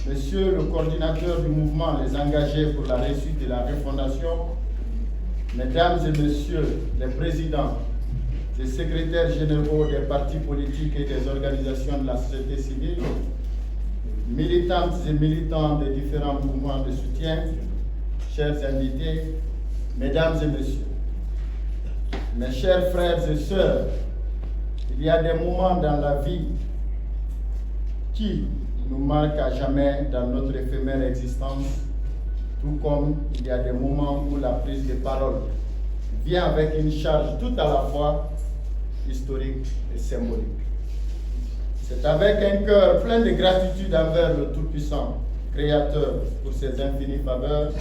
Monsieur le coordinateur du mouvement Les Engagés pour la réussite de la refondation, Mesdames et Messieurs les présidents et secrétaires généraux des partis politiques et des organisations de la société civile, militantes et militants des différents mouvements de soutien, chers invités, Mesdames et Messieurs, mes chers frères et sœurs, il y a des moments dans la vie qui nous marquent à jamais dans notre éphémère existence, tout comme il y a des moments où la prise de parole vient avec une charge tout à la fois historique et symbolique. C'est avec un cœur plein de gratitude envers le Tout-Puissant, Créateur, pour ses infinies faveurs,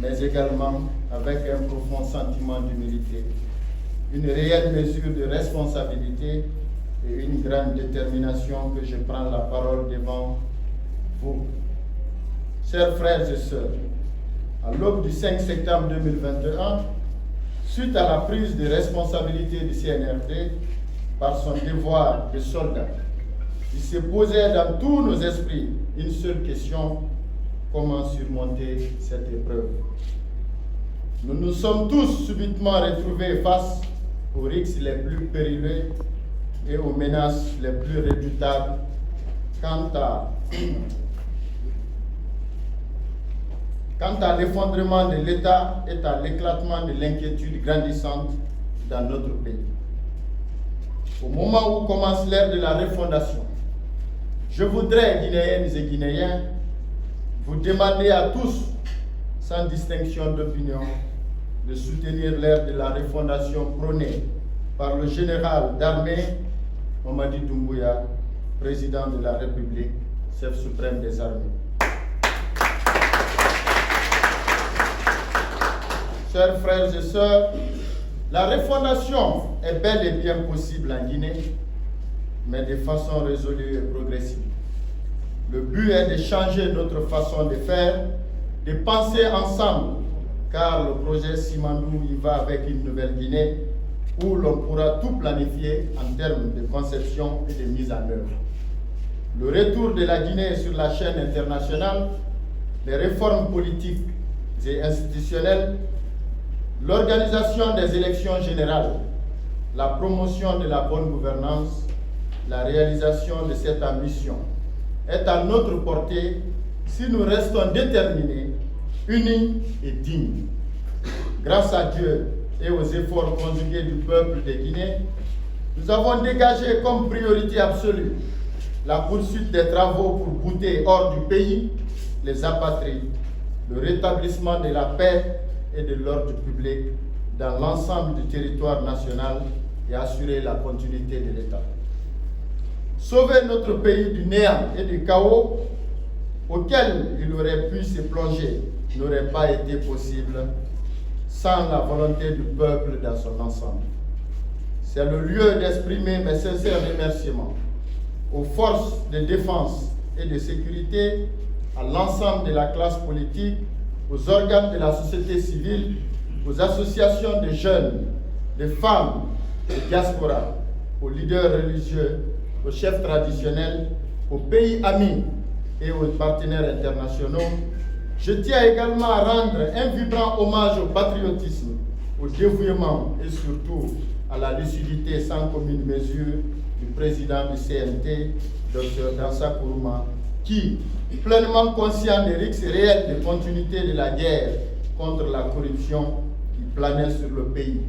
mais également avec un profond sentiment d'humilité, une réelle mesure de responsabilité et une grande détermination que je prends la parole devant vous. Chers frères et sœurs, à l'aube du 5 septembre 2021, suite à la prise de responsabilité du CNRD par son devoir de soldat, il s'est posé dans tous nos esprits une seule question: comment surmonter cette épreuve? Nous nous sommes tous subitement retrouvés face aux risques les plus périlleux et aux menaces les plus redoutables quant à l'effondrement de l'État et à l'éclatement de l'inquiétude grandissante dans notre pays. Au moment où commence l'ère de la refondation, je voudrais, Guinéennes et Guinéens, vous demander à tous, sans distinction d'opinion, de soutenir l'ère de la refondation prônée par le général d'armée Mamadi Doumbouya, président de la République, chef suprême des armées. Chers frères et sœurs, la refondation est bel et bien possible en Guinée, mais de façon résolue et progressive. Le but est de changer notre façon de faire, de penser ensemble, car le projet Simandou y va avec une nouvelle Guinée où l'on pourra tout planifier en termes de conception et de mise en œuvre. Le retour de la Guinée sur la chaîne internationale, les réformes politiques et institutionnelles, l'organisation des élections générales, la promotion de la bonne gouvernance, la réalisation de cette ambition est à notre portée si nous restons déterminés, unis et dignes. Grâce à Dieu et aux efforts conjugués du peuple de Guinée, nous avons dégagé comme priorité absolue la poursuite des travaux pour bouter hors du pays les apatrides, le rétablissement de la paix et de l'ordre public dans l'ensemble du territoire national et assurer la continuité de l'État. Sauver notre pays du néant et du chaos auquel il aurait pu se plonger n'aurait pas été possible sans la volonté du peuple dans son ensemble. C'est le lieu d'exprimer mes sincères remerciements aux forces de défense et de sécurité, à l'ensemble de la classe politique, aux organes de la société civile, aux associations de jeunes, de femmes, de diaspora, aux leaders religieux, aux chefs traditionnels, aux pays amis et aux partenaires internationaux. Je tiens également à rendre un vibrant hommage au patriotisme, au dévouement et surtout à la lucidité sans commune mesure du président du CNT, Dr Dansa Kourouma, qui, pleinement conscient des risques réels de continuité de la guerre contre la corruption qui planait sur le pays,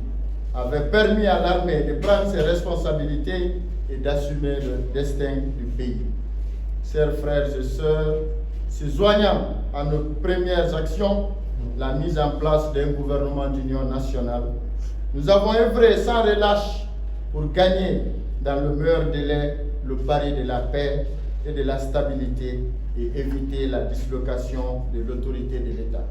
avait permis à l'armée de prendre ses responsabilités et d'assumer le destin du pays. Chers frères et sœurs, se joignant à nos premières actions, la mise en place d'un gouvernement d'union nationale, nous avons œuvré sans relâche pour gagner dans le meilleur délai le pari de la paix et de la stabilité et éviter la dislocation de l'autorité de l'État.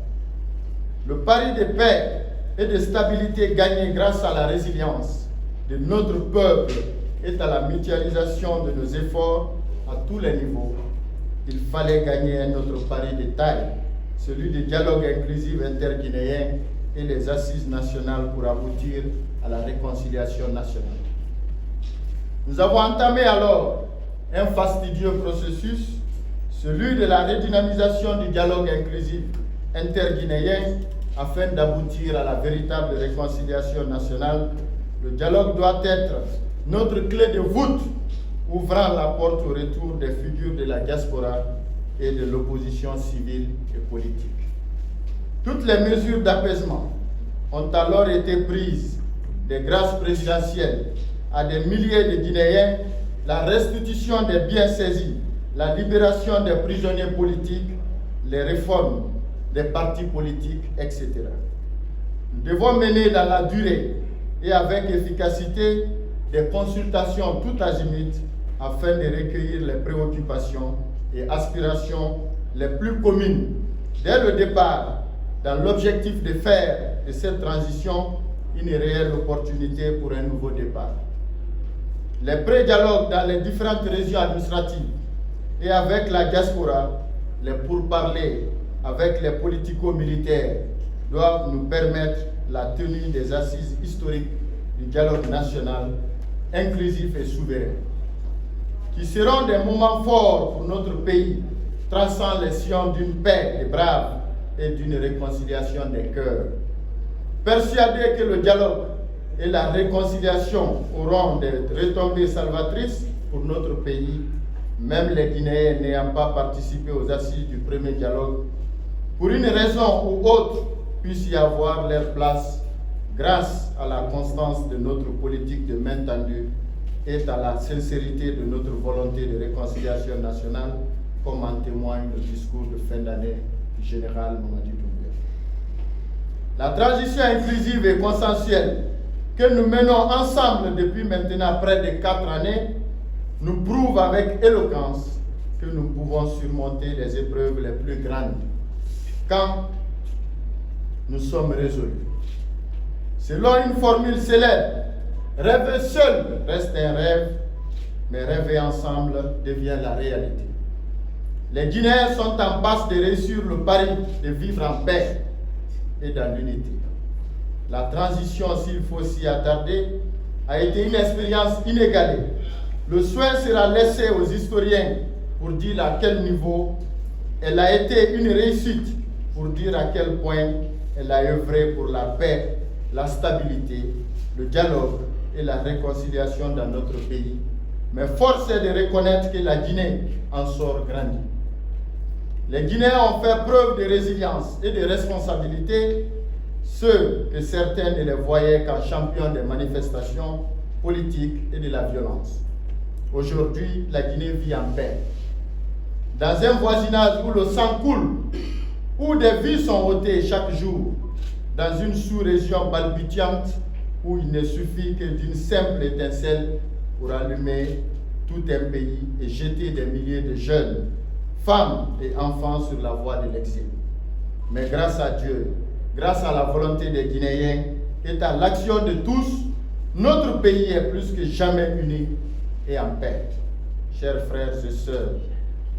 Le pari de paix et de stabilité gagné grâce à la résilience de notre peuple et à la mutualisation de nos efforts à tous les niveaux. Il fallait gagner un autre pari de taille, celui du dialogue inclusif interguinéen et les assises nationales pour aboutir à la réconciliation nationale. Nous avons entamé alors un fastidieux processus celui de la redynamisation du dialogue inclusif interguinéen afin d'aboutir à la véritable réconciliation nationale. Le dialogue doit être notre clé de voûte, ouvrant la porte au retour des figures de la diaspora et de l'opposition civile et politique. Toutes les mesures d'apaisement ont alors été prises, des grâces présidentielles à des milliers de Guinéens, la restitution des biens saisis, la libération des prisonniers politiques, les réformes des partis politiques, etc. Nous devons mener dans la durée et avec efficacité des consultations tout azimut afin de recueillir les préoccupations et aspirations les plus communes dès le départ, dans l'objectif de faire de cette transition une réelle opportunité pour un nouveau départ. Les pré-dialogues dans les différentes régions administratives et avec la diaspora, les pourparlers avec les politico-militaires doivent nous permettre la tenue des assises historiques du dialogue national inclusif et souverain, qui seront des moments forts pour notre pays, traçant les sillons d'une paix des braves et d'une réconciliation des cœurs. Persuadé que le dialogue et la réconciliation auront des retombées salvatrices pour notre pays, même les Guinéens n'ayant pas participé aux assises du premier dialogue, pour une raison ou autre, puissent y avoir leur place grâce à la constance de notre politique de main tendue et à la sincérité de notre volonté de réconciliation nationale, comme en témoigne le discours de fin d'année du général Mamadi Doumbouya. La transition inclusive et consensuelle que nous menons ensemble depuis maintenant près de 4 années nous prouve avec éloquence que nous pouvons surmonter les épreuves les plus grandes quand nous sommes résolus. Selon une formule célèbre, rêver seul reste un rêve, mais rêver ensemble devient la réalité. Les Guinéens sont en passe de réussir le pari de vivre en paix et dans l'unité. La transition, s'il faut s'y attarder, a été une expérience inégalée. Le soin sera laissé aux historiens pour dire à quel niveau elle a été une réussite, pour dire à quel point elle a œuvré pour la paix, la stabilité, le dialogue et la réconciliation dans notre pays. Mais force est de reconnaître que la Guinée en sort grandie. Les Guinéens ont fait preuve de résilience et de responsabilité, ceux que certains ne les voyaient qu'en champions des manifestations politiques et de la violence. Aujourd'hui, la Guinée vit en paix. Dans un voisinage où le sang coule, où des vies sont ôtées chaque jour, dans une sous-région balbutiante où il ne suffit que d'une simple étincelle pour allumer tout un pays et jeter des milliers de jeunes, femmes et enfants sur la voie de l'exil. Mais grâce à Dieu, grâce à la volonté des Guinéens et à l'action de tous, notre pays est plus que jamais uni et en paix. Chers frères et sœurs,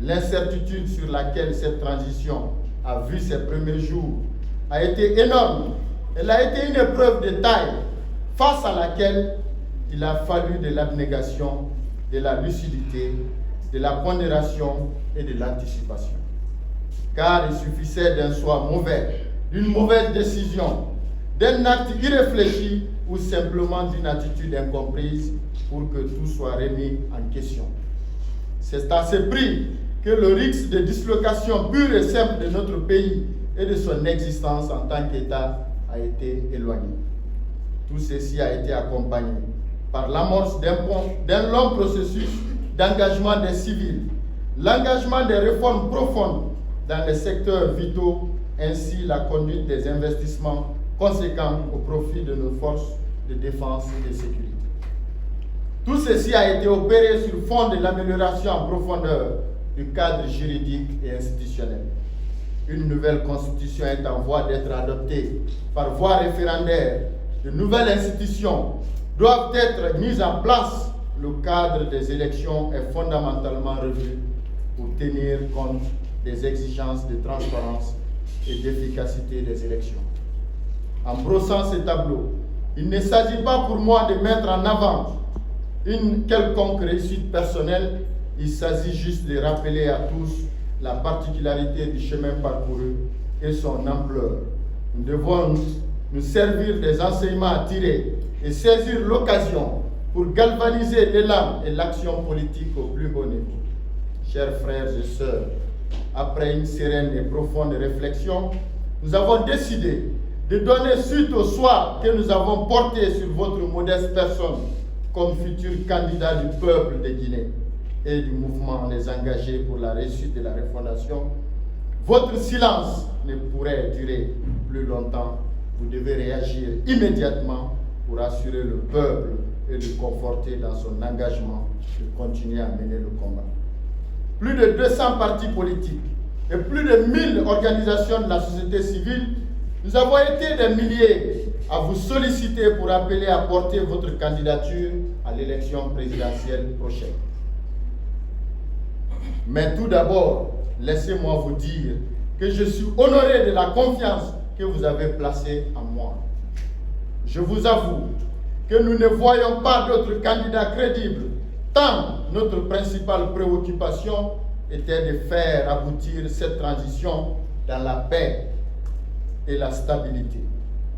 l'incertitude sur laquelle cette transition a vu ses premiers jours a été énorme. Elle a été une épreuve de taille face à laquelle il a fallu de l'abnégation, de la lucidité, de la pondération et de l'anticipation. Car il suffisait d'un choix mauvais, d'une mauvaise décision, d'un acte irréfléchi ou simplement d'une attitude incomprise pour que tout soit remis en question. C'est à ce prix que le risque de dislocation pure et simple de notre pays et de son existence en tant qu'État a été éloigné. Tout ceci a été accompagné par l'amorce d'un long processus d'engagement des civils, l'engagement des réformes profondes dans les secteurs vitaux, ainsi la conduite des investissements conséquents au profit de nos forces de défense et de sécurité. Tout ceci a été opéré sur le fond de l'amélioration en profondeur du cadre juridique et institutionnel. Une nouvelle constitution est en voie d'être adoptée par voie référendaire. De nouvelles institutions doivent être mises en place. Le cadre des élections est fondamentalement revu pour tenir compte des exigences de transparence et d'efficacité des élections. En brossant ces tableaux, il ne s'agit pas pour moi de mettre en avant une quelconque réussite personnelle, il s'agit juste de rappeler à tous la particularité du chemin parcouru et son ampleur. Nous devons nous servir des enseignements tirés et saisir l'occasion pour galvaniser l'élan et l'action politique au plus haut niveau. Chers frères et sœurs, après une sereine et profonde réflexion, nous avons décidé de donner suite au choix que nous avons porté sur votre modeste personne comme futur candidat du peuple de Guinée et du mouvement Les Engagés pour la réussite de la refondation. Votre silence ne pourrait durer plus longtemps. Vous devez réagir immédiatement pour assurer le peuple et le conforter dans son engagement de continuer à mener le combat. Plus de 200 partis politiques et plus de 1000 organisations de la société civile, nous avons été des milliers à vous solliciter pour appeler à porter votre candidature à l'élection présidentielle prochaine. Mais tout d'abord, laissez-moi vous dire que je suis honoré de la confiance que vous avez placée en moi. Je vous avoue que nous ne voyons pas d'autres candidats crédibles, tant notre principale préoccupation était de faire aboutir cette transition dans la paix et la stabilité.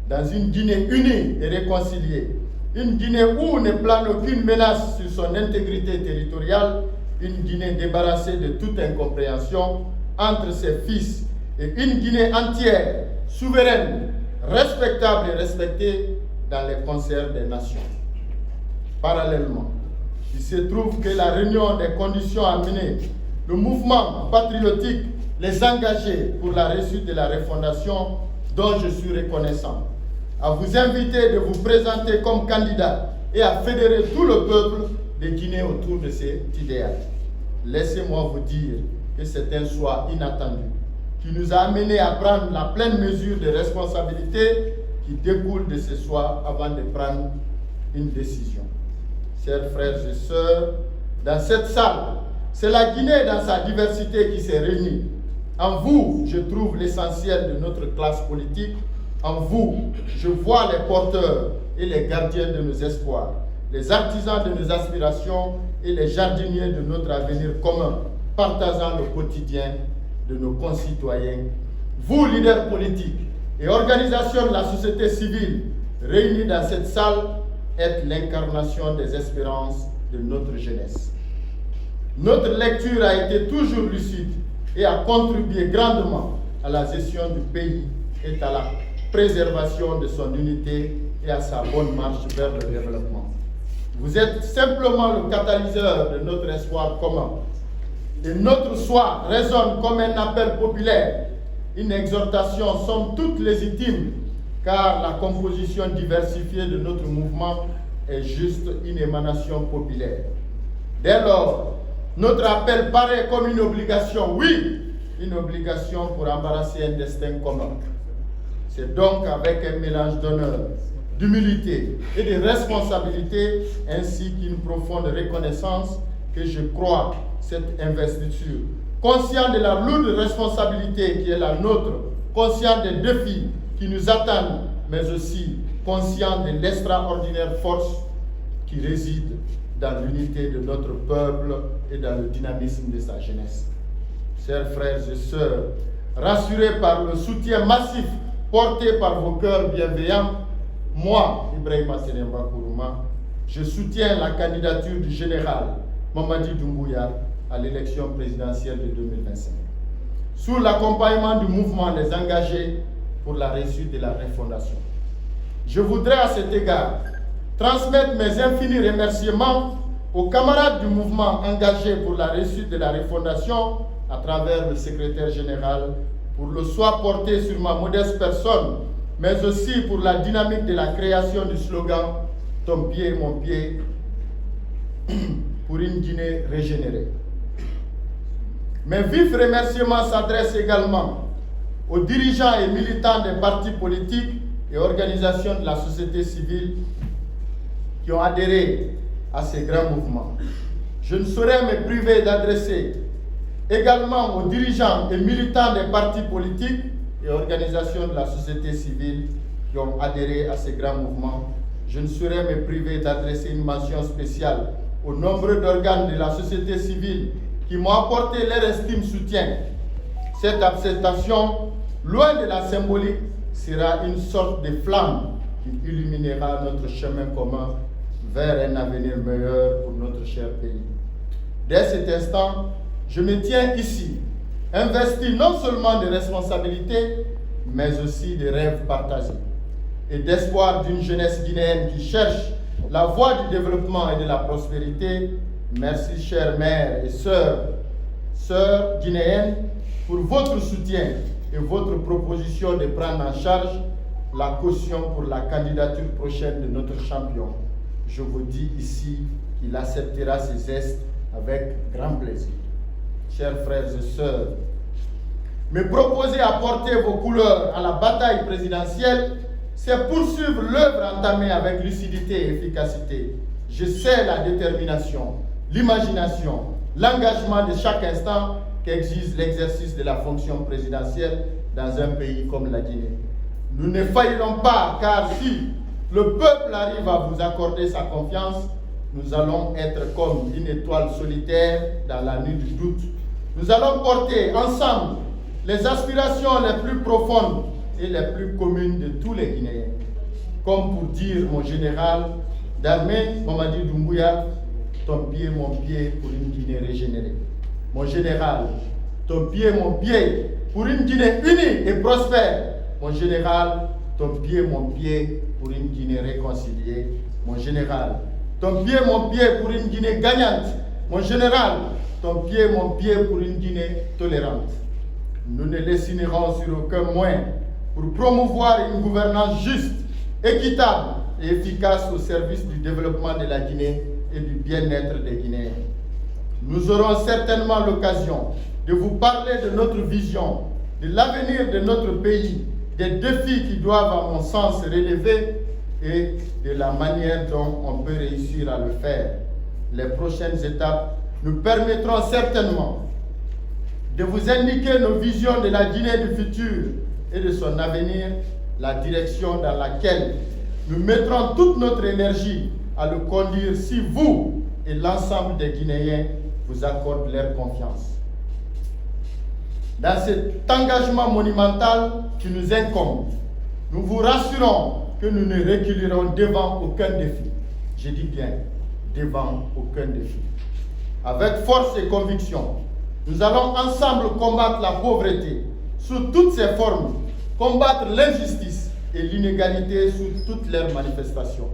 Dans une Guinée unie et réconciliée, une Guinée où ne plane aucune menace sur son intégrité territoriale, une Guinée débarrassée de toute incompréhension entre ses fils et une Guinée entière, souveraine, respectable et respectée dans les concerts des nations. Parallèlement, il se trouve que la réunion des conditions a mené le mouvement patriotique Les Engagés pour la réussite de la refondation, dont je suis reconnaissant, à vous inviter de vous présenter comme candidat et à fédérer tout le peuple de Guinée autour de cet idéal. Laissez-moi vous dire que c'est un choix inattendu qui nous a amenés à prendre la pleine mesure des responsabilités qui découlent de ce choix avant de prendre une décision. Chers frères et sœurs, dans cette salle, c'est la Guinée dans sa diversité qui s'est réunie. En vous, je trouve l'essentiel de notre classe politique. En vous, je vois les porteurs et les gardiens de nos espoirs, les artisans de nos aspirations et les jardiniers de notre avenir commun, partageant le quotidien de nos concitoyens. Vous, leaders politiques et organisations de la société civile réunis dans cette salle, êtes l'incarnation des espérances de notre jeunesse. Notre lecture a été toujours lucide et a contribué grandement à la gestion du pays et à la préservation de son unité et à sa bonne marche vers le développement. Vous êtes simplement le catalyseur de notre espoir commun. Et notre choix résonne comme un appel populaire, une exhortation somme toute légitime, car la composition diversifiée de notre mouvement est juste une émanation populaire. Dès lors, notre appel paraît comme une obligation, oui, une obligation pour embrasser un destin commun. C'est donc avec un mélange d'honneur, d'humilité et de responsabilité, ainsi qu'une profonde reconnaissance, que je crois cette investiture. Conscient de la lourde responsabilité qui est la nôtre, conscient des défis qui nous attendent, mais aussi conscient de l'extraordinaire force qui réside dans l'unité de notre peuple et dans le dynamisme de sa jeunesse. Chers frères et sœurs, rassurés par le soutien massif porté par vos cœurs bienveillants, moi, Ibrahima Selemba Kourouma, je soutiens la candidature du général Mamadi Doumbouya à l'élection présidentielle de 2025. Sous l'accompagnement du mouvement Les Engagés pour la réussite de la refondation. Je voudrais à cet égard transmettre mes infinis remerciements aux camarades du mouvement engagé pour la réussite de la refondation à travers le secrétaire général pour le choix porté sur ma modeste personne, mais aussi pour la dynamique de la création du slogan « Ton pied, mon pied » pour une Guinée régénérée. Mes vifs remerciements s'adressent également aux dirigeants et militants des partis politiques et organisations de la société civile qui ont adhéré à ces grands mouvements. Je ne saurais me priver d'adresser également aux dirigeants et militants des partis politiques et organisations de la société civile qui ont adhéré à ces grands mouvements. Je ne saurais me priver d'adresser une mention spéciale aux nombreux organes de la société civile qui m'ont apporté leur estime soutien Cette acceptation, loin de la symbolique, sera une sorte de flamme qui illuminera notre chemin commun vers un avenir meilleur pour notre cher pays. Dès cet instant, je me tiens ici, investi non seulement de responsabilités, mais aussi de rêves partagés et d'espoir d'une jeunesse guinéenne qui cherche la voie du développement et de la prospérité. Merci, chères mères et sœurs guinéennes, pour votre soutien et votre proposition de prendre en charge la caution pour la candidature prochaine de notre champion. Je vous dis ici qu'il acceptera ces gestes avec grand plaisir. Chers frères et sœurs, me proposer à porter vos couleurs à la bataille présidentielle, c'est poursuivre l'œuvre entamée avec lucidité et efficacité. Je sais la détermination, l'imagination, l'engagement de chaque instant qu'exige l'exercice de la fonction présidentielle dans un pays comme la Guinée. Nous ne faillirons pas, car si le peuple arrive à vous accorder sa confiance, nous allons être comme une étoile solitaire dans la nuit du doute. Nous allons porter ensemble les aspirations les plus profondes et les plus communes de tous les Guinéens. Comme pour dire mon général d'armée, Mamadi Doumbouya, ton pied, mon pied pour une Guinée régénérée. Mon général, ton pied, mon pied pour une Guinée unie et prospère. Mon général, ton pied, mon pied pour une Guinée réconciliée. Mon général, ton pied, mon pied pour une Guinée gagnante. Mon général, ton pied, mon pied pour une Guinée tolérante. Nous ne lésinerons sur aucun moyen pour promouvoir une gouvernance juste, équitable et efficace au service du développement de la Guinée et du bien-être des Guinéens. Nous aurons certainement l'occasion de vous parler de notre vision, de l'avenir de notre pays, des défis qui doivent, à mon sens, se relever et de la manière dont on peut réussir à le faire. Les prochaines étapes nous permettront certainement de vous indiquer nos visions de la Guinée du futur et de son avenir, la direction dans laquelle nous mettrons toute notre énergie à le conduire si vous et l'ensemble des Guinéens vous accordent leur confiance. Dans cet engagement monumental qui nous incombe, nous vous rassurons que nous ne reculerons devant aucun défi. Je dis bien, devant aucun défi. Avec force et conviction, nous allons ensemble combattre la pauvreté sous toutes ses formes, combattre l'injustice et l'inégalité sous toutes leurs manifestations,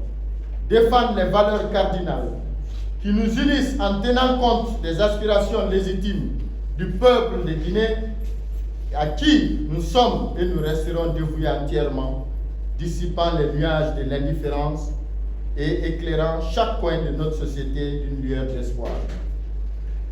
défendre les valeurs cardinales qui nous unissent en tenant compte des aspirations légitimes du peuple de Guinée, à qui nous sommes et nous resterons dévoués entièrement, dissipant les nuages de l'indifférence et éclairant chaque coin de notre société d'une lueur d'espoir.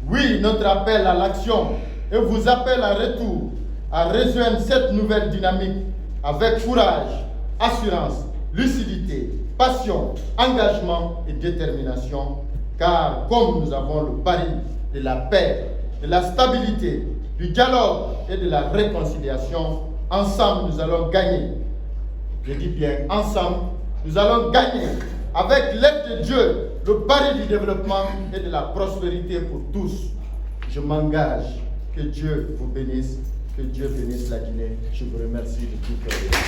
Oui, notre appel à l'action et vous appelle à retour à rejoindre cette nouvelle dynamique avec courage, assurance, lucidité, passion, engagement et détermination, car comme nous avons le pari de la paix, de la stabilité, du dialogue et de la réconciliation, ensemble nous allons gagner. Je dis bien ensemble, nous allons gagner avec l'aide de Dieu le pari du développement et de la prospérité pour tous. Je m'engage. Que Dieu vous bénisse, que Dieu bénisse la Guinée. Je vous remercie de tout cœur.